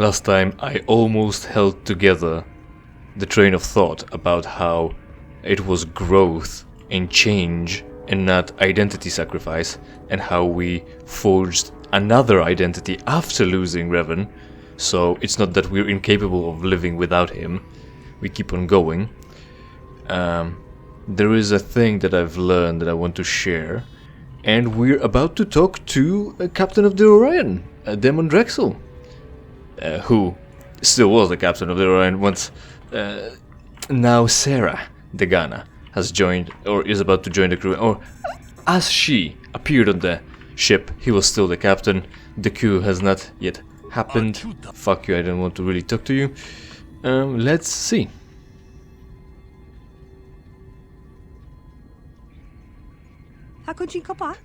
Last time I almost held together the train of thought about how it was growth and change and not identity sacrifice, and how we forged another identity after losing Revan, so it's not that we're incapable of living without him, we keep on going. There is a thing that I've learned that I want to share, and we're about to talk to a captain of the Orion, Daemon Drexl, who still was the captain of the Orion once. Now Sarah Degana has joined, or is about to join the crew, or as she appeared on the ship, he was still the captain. The coup has not yet happened. Fuck you, I don't want to really talk to you. Let's see.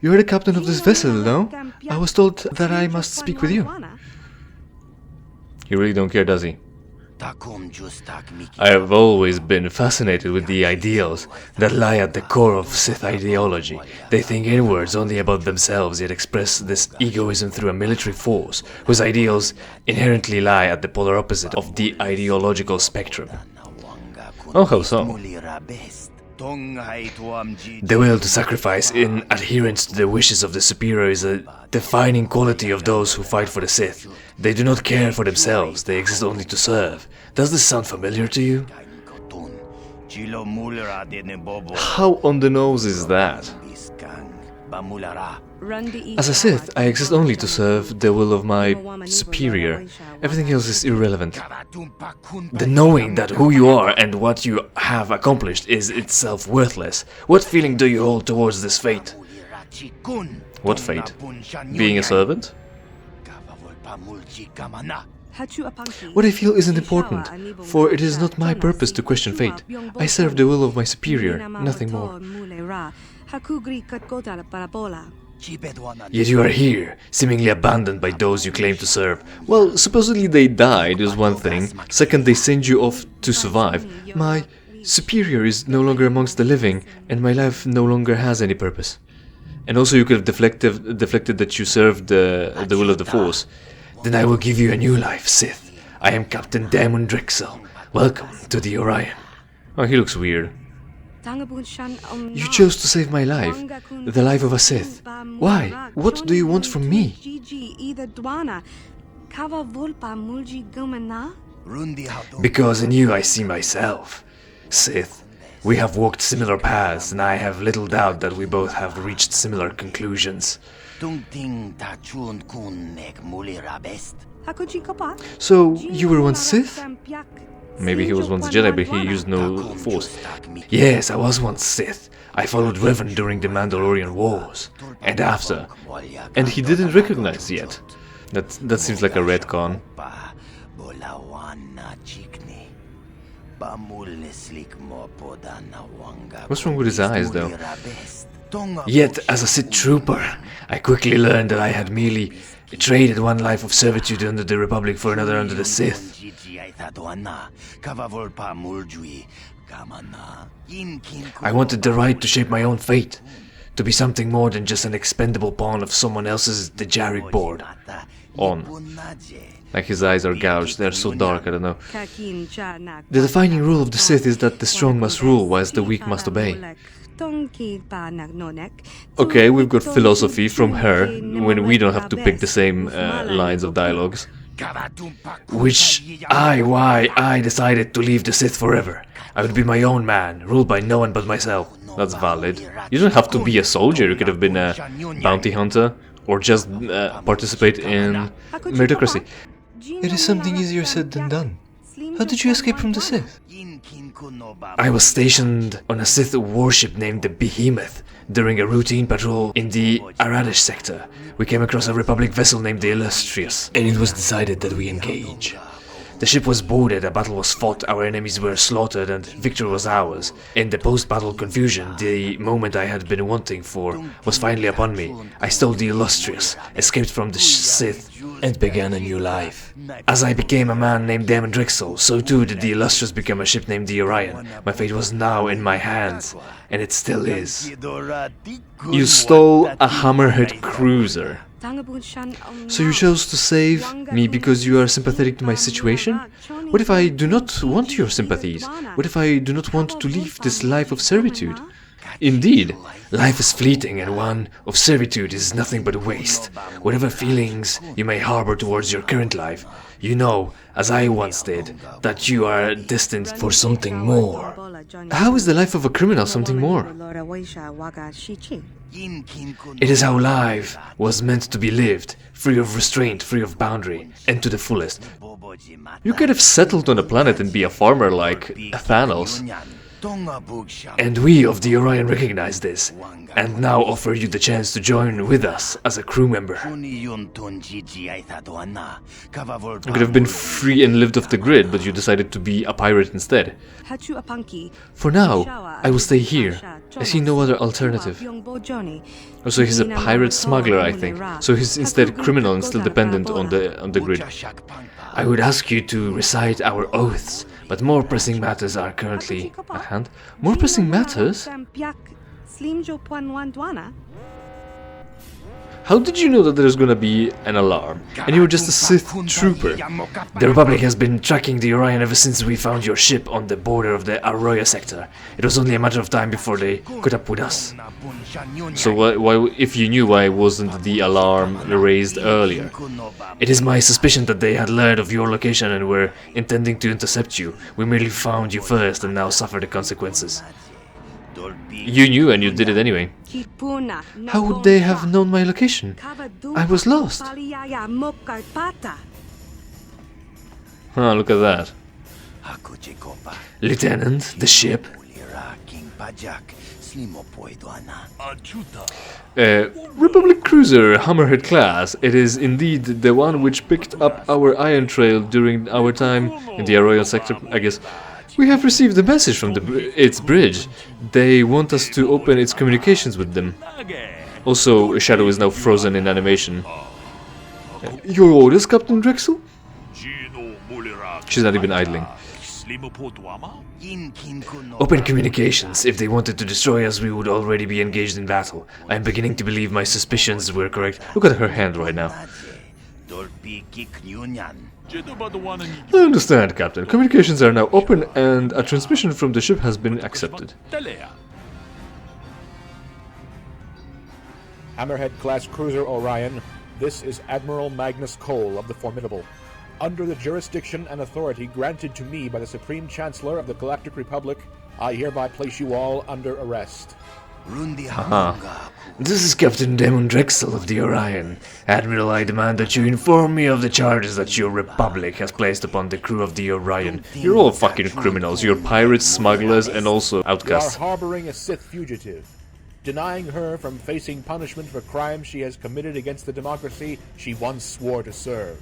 You are the captain of this vessel, no? I was told that I must speak with you. He really don't care, does he? I have always been fascinated with the ideals that lie at the core of Sith ideology. They think inwards only about themselves, yet express this egoism through a military force, whose ideals inherently lie at the polar opposite of the ideological spectrum. Oh, how so? The will to sacrifice in adherence to the wishes of the superior is a defining quality of those who fight for the Sith. They do not care for themselves, they exist only to serve. Does this sound familiar to you? How on the nose is that? As a Sith, I exist only to serve the will of my superior. Everything else is irrelevant. The knowing that who you are and what you have accomplished is itself worthless. What feeling do you hold towards this fate? What fate? Being a servant? What I feel isn't important, for it is not my purpose to question fate. I serve the will of my superior, nothing more. Yet you are here, seemingly abandoned by those you claim to serve. Well, supposedly they died is one thing. Second, they send you off to survive. My superior is no longer amongst the living, and my life no longer has any purpose. And also you could have deflected that you served the will of the Force. Then I will give you a new life, Sith. I am Captain Daemon Drexl. Welcome to the Orion. Oh, he looks weird. You chose to save my life, the life of a Sith. Why? What do you want from me? Because in you I see myself. Sith, we have walked similar paths, and I have little doubt that we both have reached similar conclusions. So, you were once Sith? Maybe he was once Jedi, but he used no Force. Yes, I was once Sith. I followed Revan during the Mandalorian Wars, and after. And he didn't recognize yet. That seems like a retcon. What's wrong with his eyes, though? Yet, as a Sith trooper, I quickly learned that I had merely traded one life of servitude under the Republic for another under the Sith. I wanted the right to shape my own fate, to be something more than just an expendable pawn of someone else's Dejaric board. Like his eyes are gouged, they're so dark, I don't know. The defining rule of the Sith is that the strong must rule, whilst the weak must obey. Okay, we've got philosophy from her, when we don't have to pick the same lines of dialogues. Why I decided to leave the Sith forever. I would be my own man, ruled by no one but myself. That's valid. You don't have to be a soldier, you could have been a bounty hunter, or just participate in meritocracy. It is something easier said than done. How did you escape from the Sith? I was stationed on a Sith warship named the Behemoth during a routine patrol in the Aradish sector. We came across a Republic vessel named the Illustrious, and it was decided that we engage. The ship was boarded, a battle was fought, our enemies were slaughtered, and victory was ours. In the post-battle confusion, the moment I had been wanting for was finally upon me. I stole the Illustrious, escaped from the Sith, and began a new life. As I became a man named Daemon Drexl, so too did the Illustrious become a ship named the Orion. My fate was now in my hands, and it still is. You stole a Hammerhead cruiser. So you chose to save me because you are sympathetic to my situation? What if I do not want your sympathies? What if I do not want to live this life of servitude? Indeed, life is fleeting and one of servitude is nothing but a waste. Whatever feelings you may harbor towards your current life, you know, as I once did, that you are destined for something more. How is the life of a criminal something more? It is how life was meant to be lived, free of restraint, free of boundary, and to the fullest. You could have settled on a planet and be a farmer like Thanos. And we of the Orion recognize this, and now offer you the chance to join with us as a crew member. You could have been free and lived off the grid, but you decided to be a pirate instead. For now, I will stay here. I see no other alternative. Also, he's a pirate smuggler, I think, so he's instead criminal and still dependent on the grid. I would ask you to recite our oaths, but more pressing matters are currently at hand. More pressing matters? How did you know that there's gonna be an alarm? And you were just a Sith trooper. The Republic has been tracking the Orion ever since we found your ship on the border of the Arroyo sector. It was only a matter of time before they caught up with us. So why, if you knew, why wasn't the alarm raised earlier? It is my suspicion that they had learned of your location and were intending to intercept you. We merely found you first and now suffer the consequences. You knew and you did it anyway. How would they have known my location? I was lost. Huh, look at that. Lieutenant, the ship. Republic cruiser, Hammerhead class. It is indeed the one which picked up our iron trail during our time in the Arroyo sector, I guess. We have received a message from its bridge. They want us to open its communications with them. Also, Shadow is now frozen in animation. Your orders, Captain Drexl? She's not even idling. Open communications. If they wanted to destroy us, we would already be engaged in battle. I am beginning to believe my suspicions were correct. Look at her hand right now. I understand, Captain. Communications are now open and a transmission from the ship has been accepted. Hammerhead-class cruiser Orion, this is Admiral Magnus Cole of the Formidable. Under the jurisdiction and authority granted to me by the Supreme Chancellor of the Galactic Republic, I hereby place you all under arrest. This is Captain Daemon Drexl of the Orion. Admiral, I demand that you inform me of the charges that your Republic has placed upon the crew of the Orion. You're all fucking criminals. You're pirates, smugglers, and also outcasts. You are harboring a Sith fugitive, denying her from facing punishment for crimes she has committed against the democracy she once swore to serve.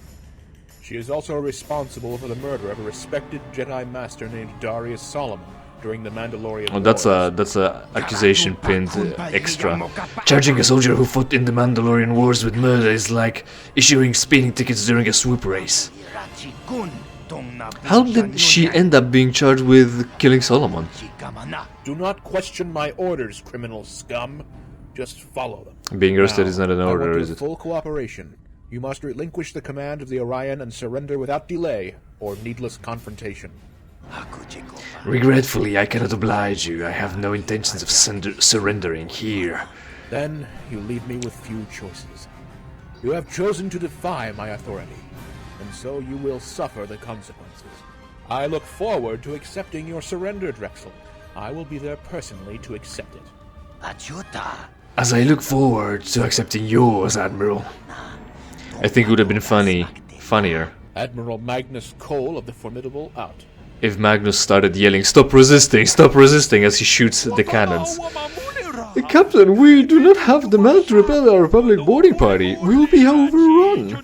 She is also responsible for the murder of a respected Jedi Master named Darius Solomon during the Mandalorian Wars. That's a accusation pinned extra. Charging a soldier who fought in the Mandalorian Wars with murder is like issuing speeding tickets during a swoop race. How did she end up being charged with killing Solomon? Do not question my orders, criminal scum. Just follow them. Being arrested is not an order, is it? Full cooperation. You must relinquish the command of the Orion and surrender without delay or needless confrontation. Regretfully, I cannot oblige you. I have no intentions of surrendering here. Then you leave me with few choices. You have chosen to defy my authority, and so you will suffer the consequences. I look forward to accepting your surrender, Drexl. I will be there personally to accept it. As I look forward to accepting yours, Admiral. I think it would have been funnier. Admiral Magnus Cole of the Formidable out. If Magnus started yelling, stop resisting as he shoots the cannons. Captain, we do not have the men to repel our Republic boarding party. We will be overrun.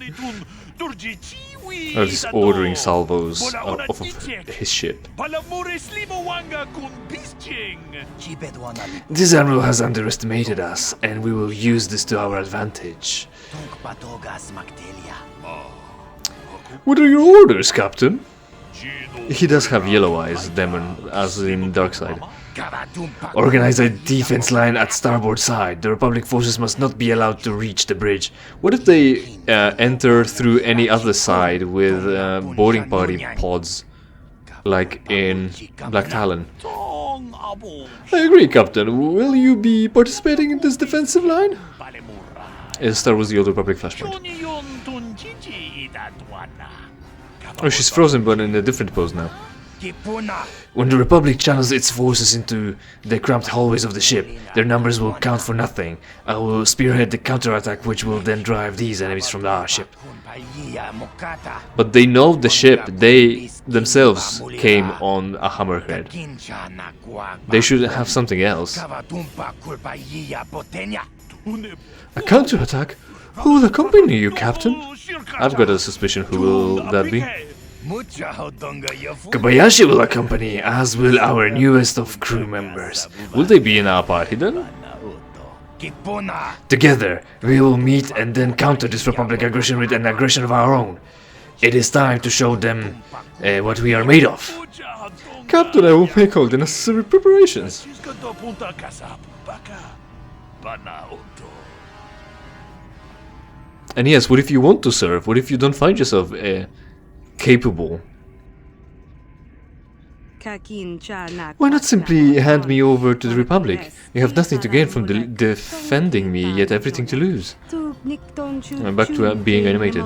Oh, he's ordering salvos off of his ship. This admiral has underestimated us, and we will use this to our advantage. What are your orders, Captain? He does have yellow eyes, Daemon, as in Darkseid. Organize a defense line at starboard side. The Republic forces must not be allowed to reach the bridge. What if they enter through any other side with boarding party pods, like in Black Talon? I agree, Captain. Will you be participating in this defensive line? Star Wars: The Old Republic flashpoint. Oh, she's frozen, but in a different pose now. When the Republic channels its forces into the cramped hallways of the ship, their numbers will count for nothing. I will spearhead the counterattack, which will then drive these enemies from our ship. But they know the ship. They themselves came on a hammerhead. They should have something else. A counterattack? Who will accompany you, Captain? I've got a suspicion who will that be. Kobayashi will accompany, as will our newest of crew members. Will they be in our party then? Together, we will meet and then counter this Republic aggression with an aggression of our own. It is time to show them what we are made of. Captain, I will make all the necessary preparations. And yes, what if you want to serve? What if you don't find yourself capable? Why not simply hand me over to the Republic? You have nothing to gain from defending me, yet everything to lose. I'm back to being animated.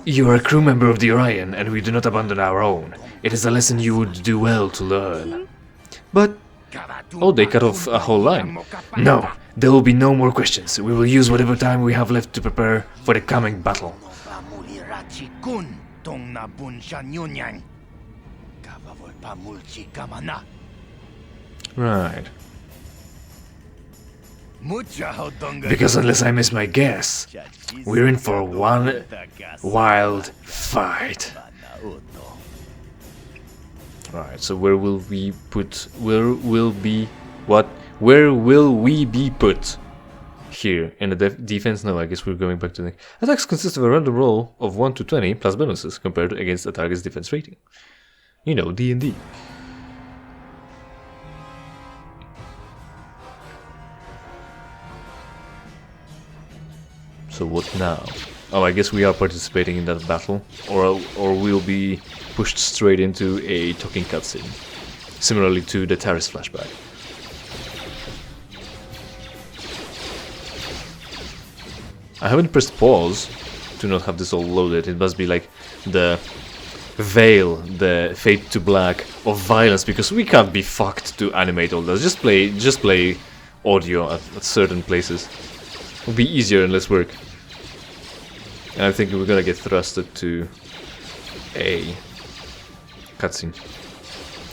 You are a crew member of the Orion, and we do not abandon our own. It is a lesson you would do well to learn. But... oh, they cut off a whole line. No, there will be no more questions. We will use whatever time we have left to prepare for the coming battle. Right. Because unless I miss my guess, we're in for one wild fight. Right, so where will we put... where will be put? Here, in the defense? No, I guess we're going back to the... Attacks consist of a random roll of 1 to 20 plus bonuses compared against a target's defense rating. You know, D&D. So what now? Oh, I guess we are participating in that battle, or we'll be pushed straight into a talking cutscene, similarly to the Taris flashback. I haven't pressed pause to not have this all loaded. It must be like the veil, the fade to black of violence, because we can't be fucked to animate all this. Just play audio at certain places. It'll be easier and less work. And I think we're gonna get thrusted to a cutscene.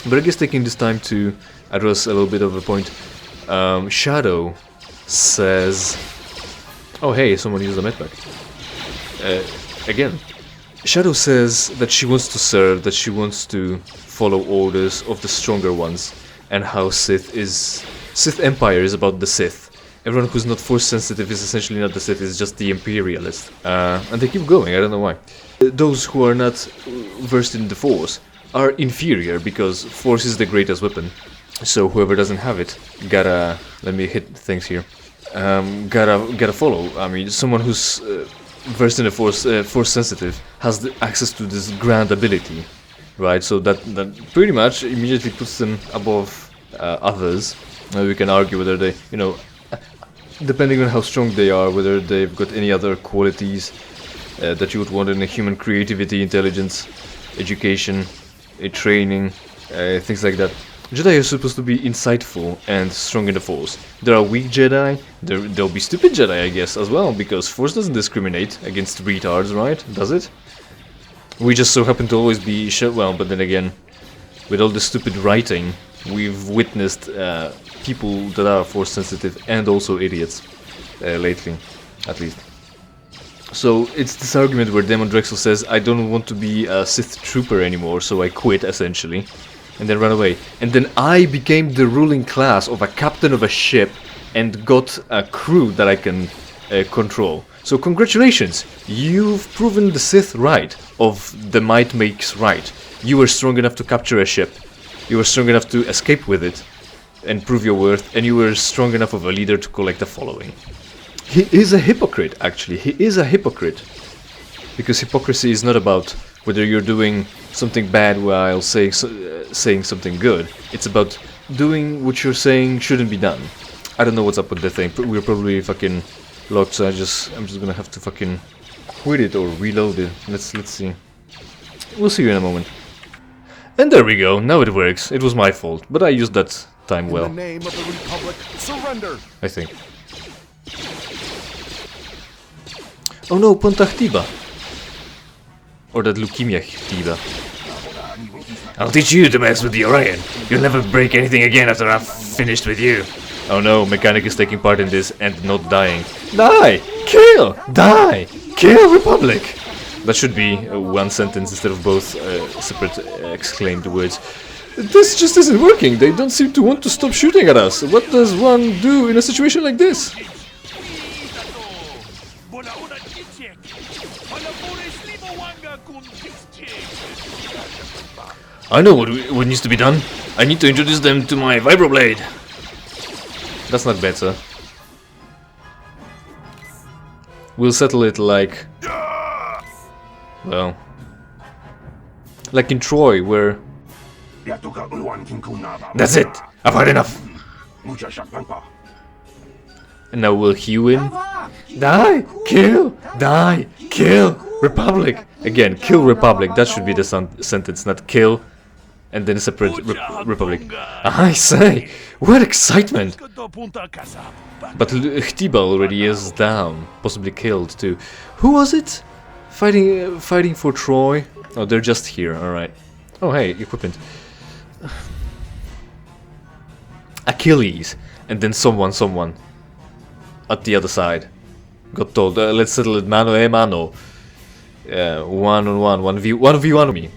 But I guess taking this time to address a little bit of a point. Shadow says... oh hey, someone used a medpack. Again. Shadow says that she wants to serve, that she wants to follow orders of the stronger ones, and how Sith Empire is about the Sith. Everyone who's not force sensitive is essentially not the Sith, it's just the imperialist. And they keep going, I don't know why. Those who are not versed in the force are inferior because force is the greatest weapon. So whoever doesn't have it, gotta... let me hit things here. Gotta follow. I mean, someone who's versed in the force sensitive has the access to this grand ability, right? So that pretty much immediately puts them above others. We can argue whether they, you know, depending on how strong they are, whether they've got any other qualities that you would want in a human: creativity, intelligence, education, training, things like that. Jedi are supposed to be insightful and strong in the Force. There are weak Jedi, there'll be stupid Jedi, I guess, as well, because Force doesn't discriminate against retards, right? Does it? We just so happen to always be well, but then again, with all the stupid writing, we've witnessed people that are Force sensitive and also idiots lately, at least. So it's this argument where Daemon Drexl says, I don't want to be a Sith trooper anymore, so I quit, essentially. And then run away. And then I became the ruling class of a captain of a ship and got a crew that I can control. So congratulations, you've proven the Sith right of the might makes right. You were strong enough to capture a ship, you were strong enough to escape with it and prove your worth, and you were strong enough of a leader to collect a following. He is a hypocrite, actually, he is a hypocrite. Because hypocrisy is not about whether you're doing something bad while saying something good. It's about doing what you're saying shouldn't be done. I don't know what's up with the thing. We're probably fucking locked, so I'm just gonna have to fucking quit it or reload it. Let's see. We'll see you in a moment. And there we go. Now it works. It was my fault, but I used that time well. In the name of the Republic, surrender. I think. Oh no, Ponta Chtiba. Or that leukemia Chtiba. I'll teach you to mess with the Orion. You'll never break anything again after I've finished with you. Oh no, Mechanic is taking part in this and not dying. Die! Kill! Die! Kill Republic! That should be one sentence instead of both separate exclaimed words. This just isn't working. They don't seem to want to stop shooting at us. What does one do in a situation like this? I know what needs to be done. I need to introduce them to my vibroblade. That's not better. We'll settle it like... well... like in Troy, where... that's it! I've had enough! And now will he win? Die! Kill! Die! Kill! Republic! Again, kill Republic. That should be the sentence, not kill and then a separate Republic. I say! What excitement! But Chtiba already is down, possibly killed too. Who was it? Fighting for Troy? Oh, they're just here, alright. Oh hey, equipment. Achilles, and then someone at the other side got told, let's settle it mano a mano. 1-on-1, 1v1 me.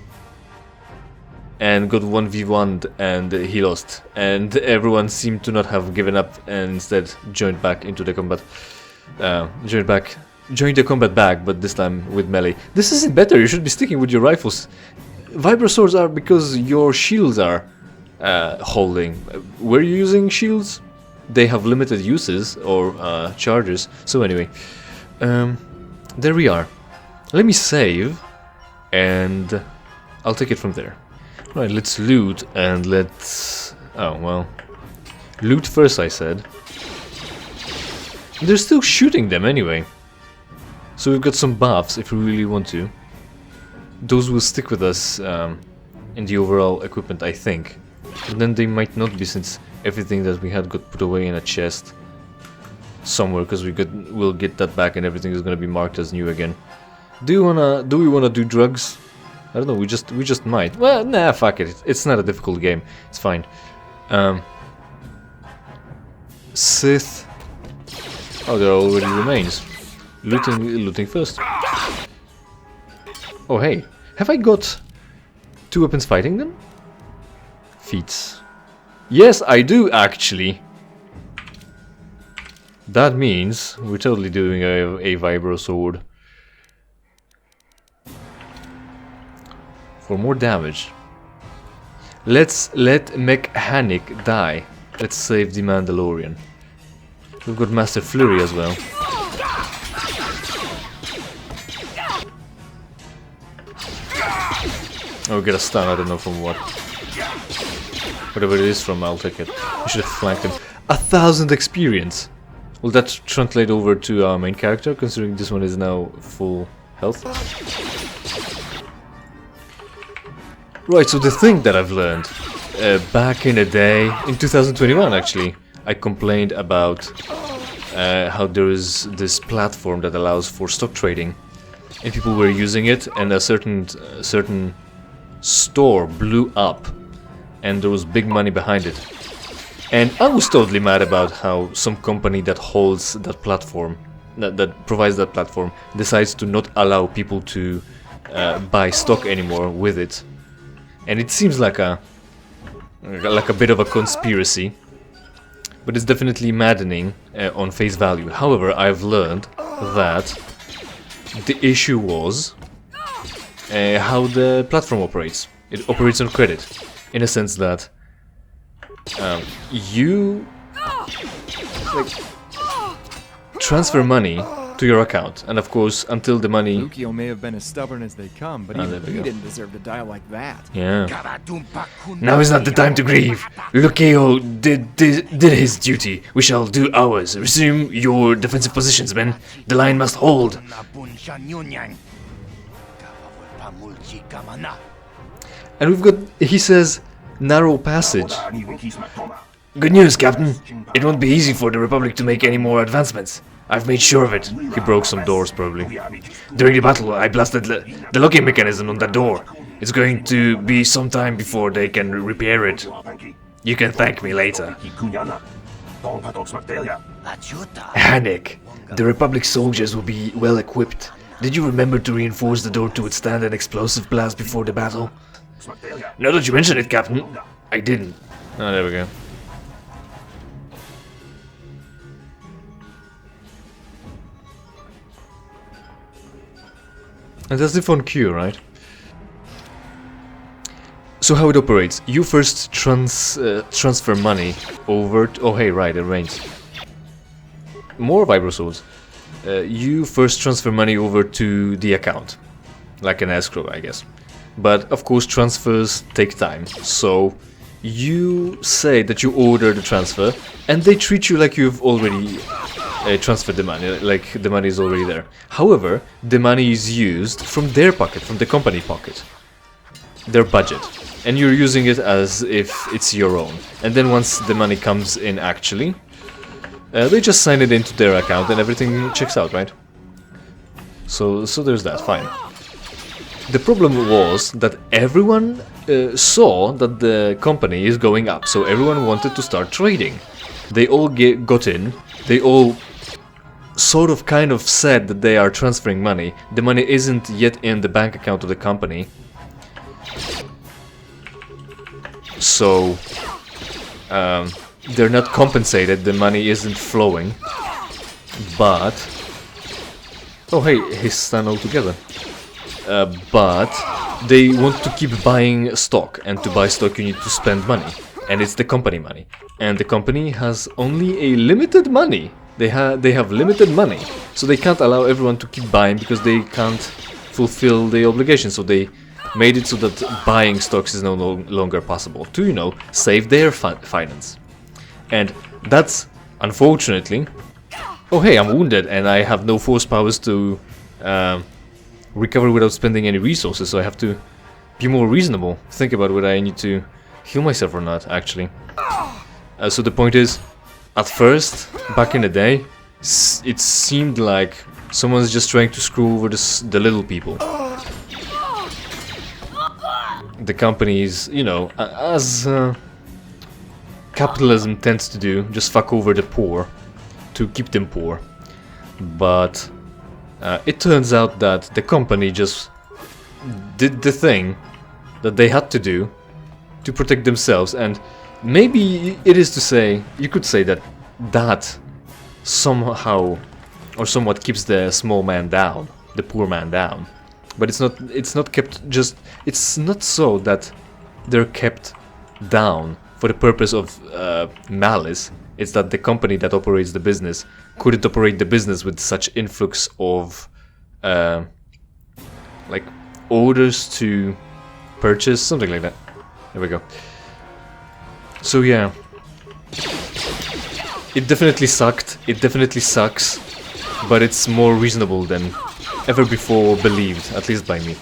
And got 1v1'd and he lost. And everyone seemed to not have given up and instead joined back into the combat. Joined the combat back, but this time with melee. This isn't better, you should be sticking with your rifles. Vibro swords are because your shields are holding. Were you using shields? They have limited uses or charges. So anyway, there we are. Let me save, and I'll take it from there. Right, let's loot and let's... oh, well... loot first, I said. They're still shooting them anyway. So we've got some buffs if we really want to. Those will stick with us in the overall equipment, I think. And then they might not be, since everything that we had got put away in a chest somewhere, because we'll get that back and everything is gonna be marked as new again. Do we wanna do drugs? I don't know, we just might. Well, nah, fuck it. It's not a difficult game. It's fine. Sith. Oh, there are already remains. Looting first. Oh, hey. Have I got 2 weapons fighting them? Feats. Yes, I do, actually. That means we're totally doing a vibro sword. For more damage. Let's let mec'hanic die. Let's save the Mandalorian. We've got Master Flurry as well. Oh, we get a stun, I don't know from what. Whatever it is from, I'll take it. I should have flanked him. 1,000 experience! Will that translate over to our main character, considering this one is now full health? Right, so the thing that I've learned, back in the day, in 2021 actually, I complained about how there is this platform that allows for stock trading, and people were using it, and a certain store blew up, and there was big money behind it. And I was totally mad about how some company that holds that platform, that provides that platform, decides to not allow people to buy stock anymore with it. And it seems like a bit of a conspiracy. but it's definitely maddening on face value. However, I've learned that the issue was how the platform operates. It operates on credit, in a sense that you like, transfer money to your account, and of course, until the money... Lucio may have been as stubborn as they come, but even he didn't deserve to die like that. Yeah. Now is not the time to grieve. Lucio did his duty. We shall do ours. Resume your defensive positions, men. The line must hold. And we've got, he says, narrow passage. Good news, Captain. It won't be easy for the Republic to make any more advancements. I've made sure of it. He broke some doors, probably. During the battle, I blasted the locking mechanism on that door. It's going to be some time before they can repair it. You can thank me later. Panic. The Republic soldiers will be well equipped. Did you remember to reinforce the door to withstand an explosive blast before the battle? Now that you mention it, Captain, I didn't. Oh, there we go. And that's the phone queue, right? So how it operates? You first transfer money over to... Oh hey, right, arranged. More vibro swords. You first transfer money over to the account. Like an escrow, I guess. But of course transfers take time. So you say that you order the transfer and they treat you like you've already transferred the money, like the money is already there. However, the money is used from their pocket, from the company pocket, their budget, and you're using it as if it's your own. And then once the money comes in actually, they just sign it into their account and everything checks out, right? So there's that, fine. The problem was that everyone saw that the company is going up, so everyone wanted to start trading. They all got in, they all sort of kind of said that they are transferring money. The money isn't yet in the bank account of the company. So they're not compensated, the money isn't flowing. But... oh hey, he's stunned altogether. But they want to keep buying stock, and to buy stock you need to spend money. And it's the company money. And the company has only a limited money. They have limited money, so they can't allow everyone to keep buying because they can't fulfill the obligation. So they made it so that buying stocks is no longer possible to, you know, save their finance. And that's, unfortunately... oh hey, I'm wounded and I have no force powers to recover without spending any resources, so I have to be more reasonable. Think about whether I need to heal myself or not, actually. So the point is, at first, back in the day, it seemed like someone's just trying to screw over the little people. The companies, you know, as capitalism tends to do, just fuck over the poor to keep them poor. But it turns out that the company just did the thing that they had to do to protect themselves, and maybe it is to say, you could say that somehow or somewhat keeps the small man down, the poor man down. But it's not kept just, it's not so that they're kept down for the purpose of malice. It's that the company that operates the business couldn't operate the business with such influx of like orders to purchase, something like that. There we go. So yeah, it definitely sucked, it definitely sucks, but it's more reasonable than ever before believed, at least by me.